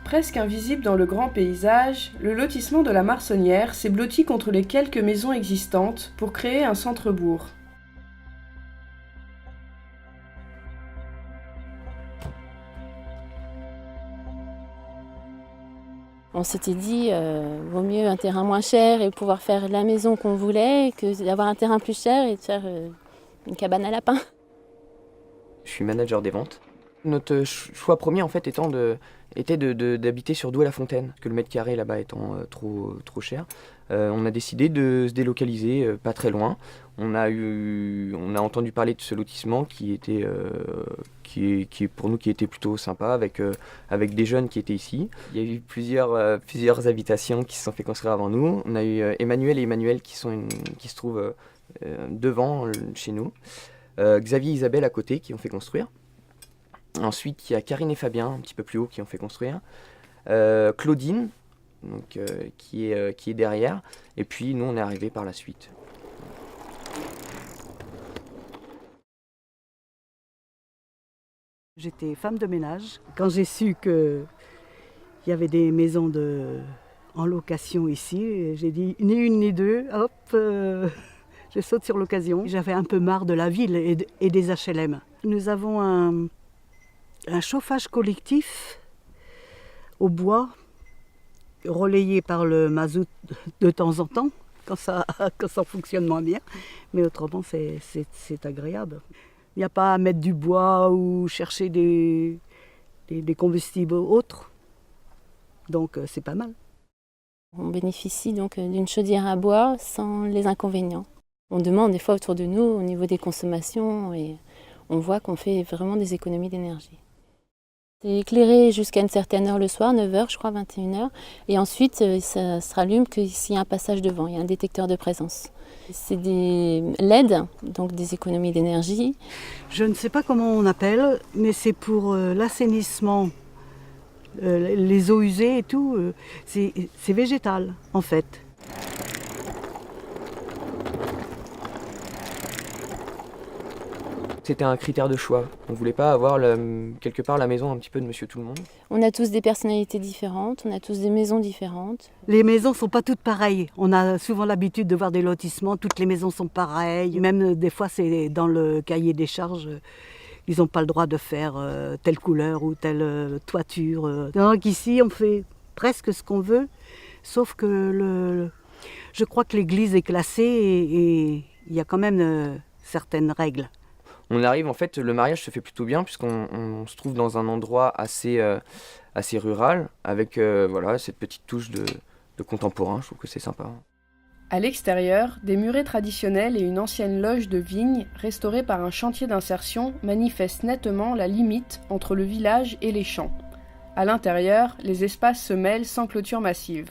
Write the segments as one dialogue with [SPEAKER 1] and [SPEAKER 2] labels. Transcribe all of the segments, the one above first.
[SPEAKER 1] Presque invisible dans le grand paysage, le lotissement de la Marcennière s'est blotti contre les quelques maisons existantes pour créer un centre-bourg.
[SPEAKER 2] On s'était dit, vaut mieux un terrain moins cher et pouvoir faire la maison qu'on voulait que d'avoir un terrain plus cher et de faire une cabane à lapins.
[SPEAKER 3] Je suis manager des ventes. Notre choix premier en fait était d'habiter sur Douai-la-Fontaine, que le mètre carré là-bas étant trop cher. On a décidé de se délocaliser pas très loin. On a entendu parler de ce lotissement qui était pour nous qui était plutôt sympa avec des jeunes qui étaient ici. Il y a eu plusieurs habitations qui se sont fait construire avant nous. On a eu Emmanuel et Emmanuel qui se trouvent devant chez nous. Xavier et Isabelle à côté qui ont fait construire. Ensuite, il y a Karine et Fabien, un petit peu plus haut, qui ont fait construire. Claudine, donc, qui est derrière. Et puis, nous, on est arrivés par la suite.
[SPEAKER 4] J'étais femme de ménage. Quand j'ai su qu'il y avait des maisons en location ici, j'ai dit ni une ni deux, hop, je saute sur l'occasion. J'avais un peu marre de la ville et des HLM. Nous avons un chauffage collectif au bois, relayé par le mazout de temps en temps, quand ça fonctionne moins bien. Mais autrement, c'est agréable. Il n'y a pas à mettre du bois ou chercher des combustibles autres. Donc c'est pas mal.
[SPEAKER 2] On bénéficie donc d'une chaudière à bois sans les inconvénients. On demande des fois autour de nous au niveau des consommations et on voit qu'on fait vraiment des économies d'énergie. C'est éclairé jusqu'à une certaine heure le soir, 9h je crois, 21h. Et ensuite ça se rallume que s'il y a un passage devant, il y a un détecteur de présence. C'est des LED, donc des économies d'énergie.
[SPEAKER 4] Je ne sais pas comment on appelle, mais c'est pour l'assainissement, les eaux usées et tout. C'est végétal en fait.
[SPEAKER 3] C'était un critère de choix. On ne voulait pas avoir quelque part la maison un petit peu de Monsieur Tout-le-Monde.
[SPEAKER 2] On a tous des personnalités différentes, on a tous des maisons différentes.
[SPEAKER 4] Les maisons ne sont pas toutes pareilles. On a souvent l'habitude de voir des lotissements, toutes les maisons sont pareilles. Même des fois, c'est dans le cahier des charges, ils n'ont pas le droit de faire telle couleur ou telle toiture. Donc ici, on fait presque ce qu'on veut, sauf que je crois que l'église est classée et il y a quand même certaines règles.
[SPEAKER 3] On arrive, en fait, le mariage se fait plutôt bien puisqu'on se trouve dans un endroit assez rural avec cette petite touche de contemporain. Je trouve que c'est sympa.
[SPEAKER 1] À l'extérieur, des murets traditionnels et une ancienne loge de vigne restaurée par un chantier d'insertion manifestent nettement la limite entre le village et les champs. À l'intérieur, les espaces se mêlent sans clôture massive.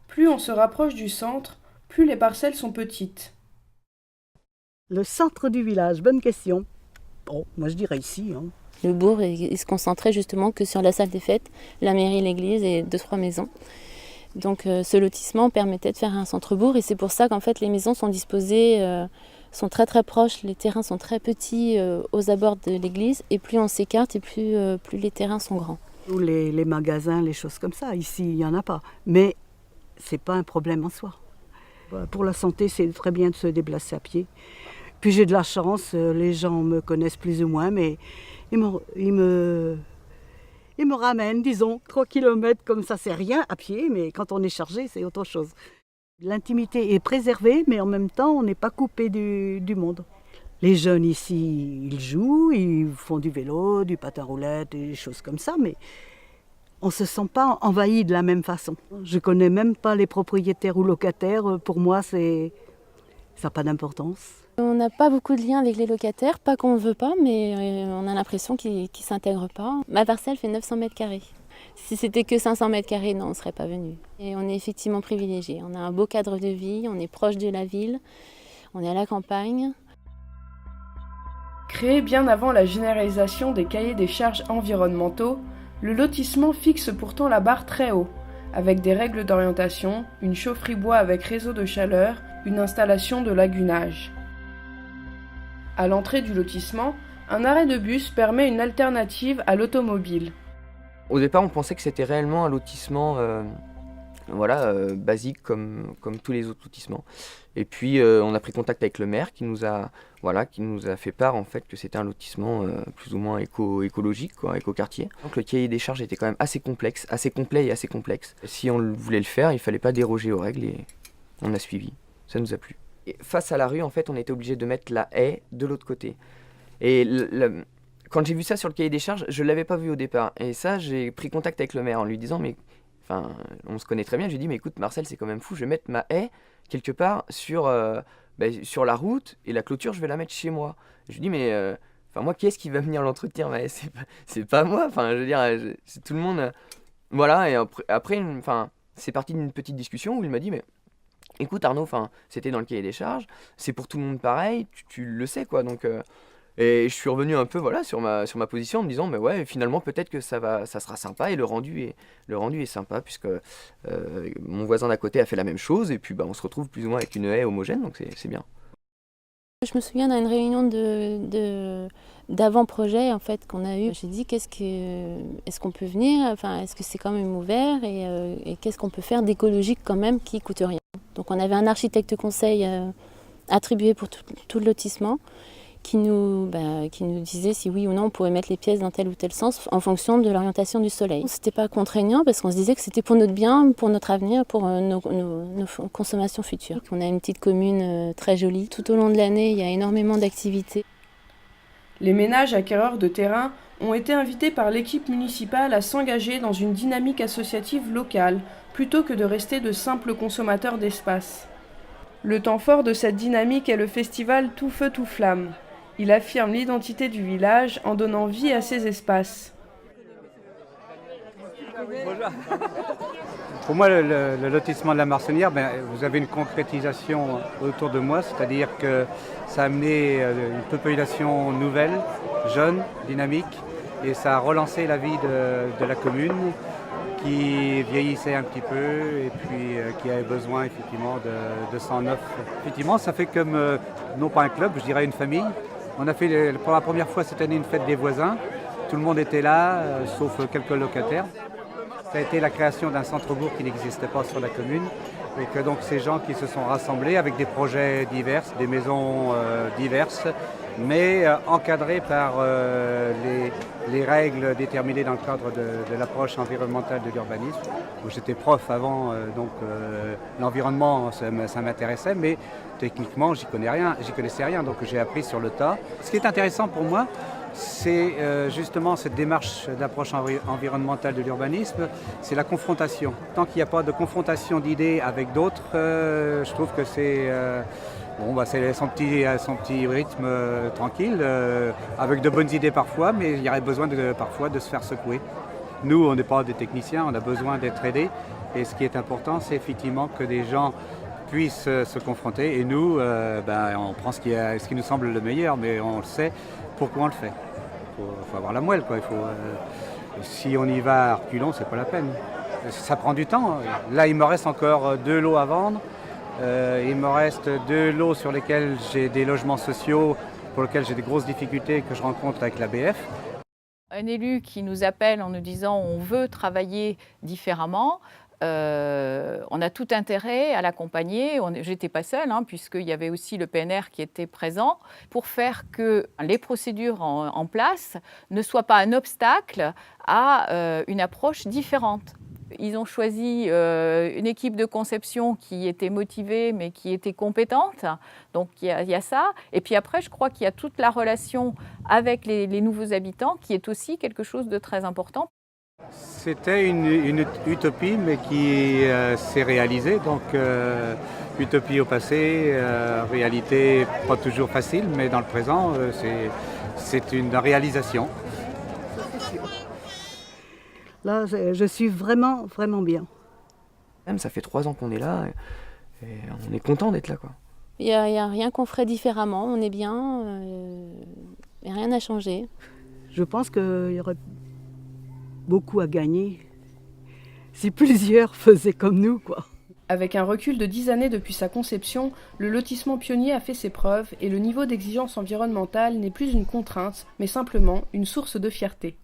[SPEAKER 1] Plus on se rapproche du centre, plus les parcelles sont petites.
[SPEAKER 4] Le centre du village, bonne question. Bon, moi je dirais ici. Hein.
[SPEAKER 2] Le bourg, il se concentrait justement que sur la salle des fêtes, la mairie, l'église et 2-3 maisons. Donc ce lotissement permettait de faire un centre-bourg et c'est pour ça qu'en fait les maisons sont disposées, sont très très proches, les terrains sont très petits aux abords de l'église et plus on s'écarte et plus les terrains sont grands.
[SPEAKER 4] Ou les magasins, les choses comme ça, ici il n'y en a pas. Mais c'est pas un problème en soi. Pour la santé, c'est très bien de se déplacer à pied. Puis j'ai de la chance, les gens me connaissent plus ou moins, mais ils me ramènent, disons, 3 km comme ça, c'est rien à pied, mais quand on est chargé, c'est autre chose. L'intimité est préservée, mais en même temps, on n'est pas coupé du monde. Les jeunes ici, ils jouent, ils font du vélo, du patin roulette, et des choses comme ça, mais on ne se sent pas envahi de la même façon. Je ne connais même pas les propriétaires ou locataires, pour moi, ça n'a pas d'importance.
[SPEAKER 2] On n'a pas beaucoup de liens avec les locataires, pas qu'on ne veut pas, mais on a l'impression qu'ils ne s'intègrent pas. Ma parcelle fait 900 mètres carrés. Si c'était que 500 mètres carrés, non, on ne serait pas venu. Et on est effectivement privilégiés. On a un beau cadre de vie, on est proche de la ville, on est à la campagne.
[SPEAKER 1] Créé bien avant la généralisation des cahiers des charges environnementaux, le lotissement fixe pourtant la barre très haut, avec des règles d'orientation, une chaufferie bois avec réseau de chaleur, une installation de lagunage. À l'entrée du lotissement, un arrêt de bus permet une alternative à l'automobile.
[SPEAKER 3] Au départ, on pensait que c'était réellement un lotissement basique comme tous les autres lotissements. Et puis on a pris contact avec le maire qui nous a fait part en fait que c'était un lotissement plus ou moins écologique, quoi, écoquartier. Donc le cahier des charges était quand même assez complet et assez complexe. Si on voulait le faire, il fallait pas déroger aux règles et on a suivi. Ça nous a plu. Et face à la rue, en fait, on était obligé de mettre la haie de l'autre côté. Et quand j'ai vu ça sur le cahier des charges, je l'avais pas vu au départ. Et ça, j'ai pris contact avec le maire en lui disant on se connaît très bien. J'ai dit mais écoute Marcel, c'est quand même fou. Je vais mettre ma haie quelque part sur la route et la clôture, je vais la mettre chez moi. Je lui dis mais moi, qui est-ce qui va venir l'entretenir? C'est pas moi. Enfin, je veux dire, c'est tout le monde. Voilà. Et après, c'est parti d'une petite discussion où il m'a dit mais écoute Arnaud, c'était dans le cahier des charges, c'est pour tout le monde pareil, tu le sais quoi. Donc et je suis revenu un peu sur ma position en me disant mais ouais, finalement peut-être que ça sera sympa et le rendu est sympa puisque mon voisin d'à côté a fait la même chose et puis on se retrouve plus ou moins avec une haie homogène, donc c'est bien.
[SPEAKER 2] Je me souviens d'une réunion d'avant-projet en fait qu'on a eu. J'ai dit est-ce qu'on peut venir, est-ce que c'est quand même ouvert et qu'est-ce qu'on peut faire d'écologique quand même qui coûte rien. Donc on avait un architecte conseil attribué pour tout le lotissement qui nous disait si oui ou non on pouvait mettre les pièces dans tel ou tel sens en fonction de l'orientation du soleil. C'était pas contraignant parce qu'on se disait que c'était pour notre bien, pour notre avenir, pour nos consommations futures. On a une petite commune très jolie. Tout au long de l'année, il y a énormément d'activités.
[SPEAKER 1] Les ménages acquéreurs de terrain ont été invités par l'équipe municipale à s'engager dans une dynamique associative locale, plutôt que de rester de simples consommateurs d'espace. Le temps fort de cette dynamique est le festival Tout Feu Tout Flamme. Il affirme l'identité du village en donnant vie à ces espaces.
[SPEAKER 5] Pour moi, le lotissement de la Marcennière, vous avez une concrétisation autour de moi, c'est-à-dire que ça a amené une population nouvelle, jeune, dynamique, et ça a relancé la vie de la commune qui vieillissait un petit peu et puis qui avait besoin effectivement de sang neuf. Effectivement, ça fait comme, non pas un club, je dirais une famille. On a fait pour la première fois cette année une fête des voisins. Tout le monde était là, sauf quelques locataires. Ça a été la création d'un centre-bourg qui n'existait pas sur la commune. Et que donc ces gens qui se sont rassemblés avec des projets divers, des maisons diverses, mais encadrés par les règles déterminées dans le cadre de l'approche environnementale de l'urbanisme. J'étais prof avant, l'environnement ça m'intéressait, mais techniquement j'y connaissais rien, donc j'ai appris sur le tas. Ce qui est intéressant pour moi, c'est justement cette démarche d'approche environnementale de l'urbanisme, c'est la confrontation. Tant qu'il n'y a pas de confrontation d'idées avec d'autres, je trouve que c'est son petit rythme tranquille, avec de bonnes idées parfois, mais il y aurait besoin parfois de se faire secouer. Nous, on n'est pas des techniciens, on a besoin d'être aidés, et ce qui est important, c'est effectivement que des gens puissent se confronter, et nous, on prend ce qui nous semble le meilleur, mais on le sait. Pourquoi on le fait? Il faut avoir la moelle, quoi. Si on y va à reculons, c'est pas la peine. Ça prend du temps. Là, il me reste encore 2 lots à vendre. Il me reste 2 lots sur lesquels j'ai des logements sociaux, pour lesquels j'ai des grosses difficultés que je rencontre avec l'ABF.
[SPEAKER 6] Un élu qui nous appelle en nous disant on veut travailler différemment. On a tout intérêt à l'accompagner. J'étais pas seule, puisqu'il y avait aussi le PNR qui était présent, pour faire que les procédures en place ne soient pas un obstacle à une approche différente. Ils ont choisi une équipe de conception qui était motivée, mais qui était compétente. Donc il y a ça. Et puis après, je crois qu'il y a toute la relation avec les nouveaux habitants qui est aussi quelque chose de très important.
[SPEAKER 5] C'était une utopie, mais qui s'est réalisée. Donc, utopie au passé, réalité pas toujours facile, mais dans le présent, c'est une réalisation.
[SPEAKER 4] Là, je suis vraiment, vraiment bien.
[SPEAKER 3] Ça fait 3 ans qu'on est là et on est content d'être là, quoi.
[SPEAKER 2] Il n'y a rien qu'on ferait différemment, on est bien, et rien n'a changé.
[SPEAKER 4] Je pense qu'il y aurait beaucoup à gagner si plusieurs faisaient comme nous, quoi.
[SPEAKER 1] Avec un recul de 10 années depuis sa conception, le lotissement pionnier a fait ses preuves et le niveau d'exigence environnementale n'est plus une contrainte, mais simplement une source de fierté.